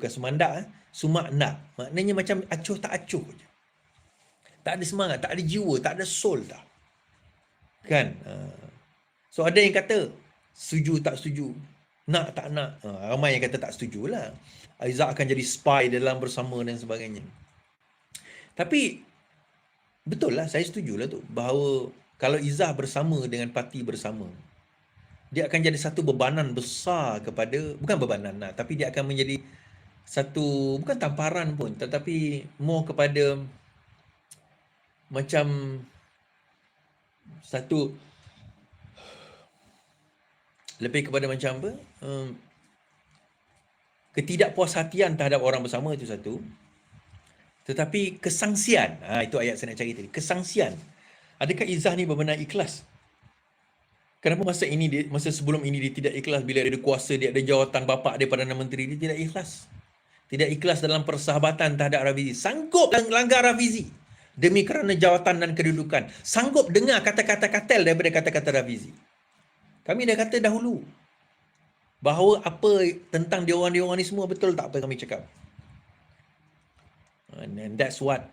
bukan sumandak, sumak nak. Maknanya macam acuh tak acuh je. Tak ada semangat, tak ada jiwa, tak ada soul dah. Kan? So ada yang kata setuju tak setuju, nak tak nak. Ramai yang kata tak setujulah. Aizat akan jadi spy dalam bersama dan sebagainya. Tapi betul lah, saya setujulah tu, bahawa kalau Izzah bersama dengan parti bersama, dia akan jadi satu bebanan besar kepada, bukan bebanan lah, tapi dia akan menjadi satu, bukan tamparan pun, tetapi more kepada macam satu, lebih kepada macam apa, ketidakpuashatian terhadap orang bersama, itu satu. Tetapi kesangsian, itu ayat saya nak cari tadi, kesangsian. Adakah Izzah ni benar-benar ikhlas? Kenapa masa sebelum ini dia tidak ikhlas? Bila dia ada kuasa, dia ada jawatan bapa dia Perdana Menteri, dia tidak ikhlas. Tidak ikhlas dalam persahabatan terhadap Rafizi. Sanggup langgar Rafizi demi kerana jawatan dan kedudukan. Sanggup dengar kata-kata katil daripada kata-kata Rafizi. Kami dah kata dahulu bahawa apa tentang diorang-diorang ni semua betul tak apa kami cakap. And that's what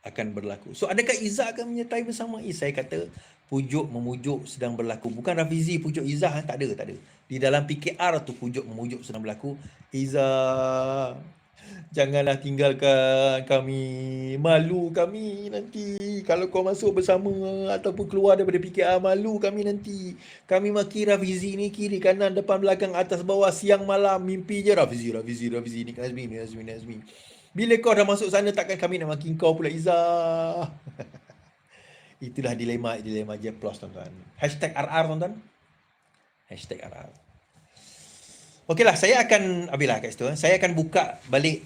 akan berlaku. So adakah Izzah akan menyertai bersama? Saya kata pujuk memujuk sedang berlaku. Bukan Rafizi pujuk Izzah, tak ada. Di dalam PKR tu pujuk memujuk sedang berlaku. Izzah, janganlah tinggalkan kami. Malu kami nanti. Kalau kau masuk bersama ataupun keluar daripada PKR, malu kami nanti. Kami maki Rafizi ni kiri kanan depan belakang atas bawah siang malam, mimpi je Rafizi ni Nazmi. Bila kau dah masuk sana, takkan kami nak maki kau pula, Izzah. Itulah dilema J+, tuan-tuan. #RR, tuan-tuan. #RR. Okeylah, saya akan habislah kat situ. Saya akan buka balik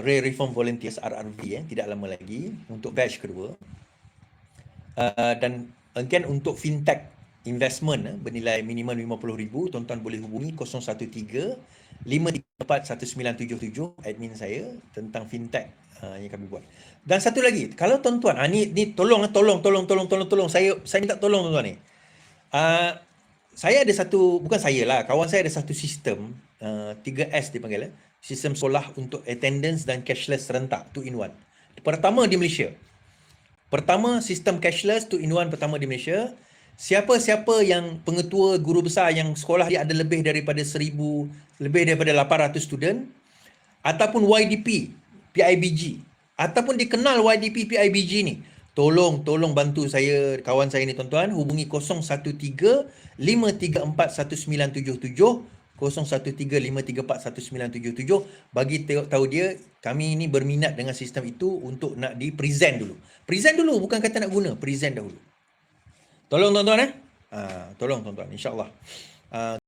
Rail Reform Volunteers RRV tidak lama lagi untuk batch kedua. Dan again untuk fintech investment bernilai minimum RM50,000, tuan-tuan boleh hubungi 013-534-1977 admin saya tentang fintech yang kami buat. Dan satu lagi, kalau tuan-tuan ni tolong saya minta tolong tuan-tuan ni. Saya ada satu, bukan saya lah, kawan saya ada satu sistem 3S dipanggil, sistem sekolah untuk attendance dan cashless serentak 2-in-1. Pertama di Malaysia. Sistem cashless 2-in-1 pertama di Malaysia. Siapa-siapa yang pengetua guru besar yang sekolah dia ada lebih daripada 1,000, lebih daripada 800 student, ataupun YDP, PIBG, ataupun dikenal YDP, PIBG ni, tolong bantu saya, kawan saya ni tuan-tuan, hubungi 013-534-1977, 013-534-1977, bagi tahu dia kami ni berminat dengan sistem itu untuk nak di-present dulu. Present dulu, bukan kata nak guna, present dahulu. Tolong tuan-tuan tolong tuan-tuan, insya-Allah.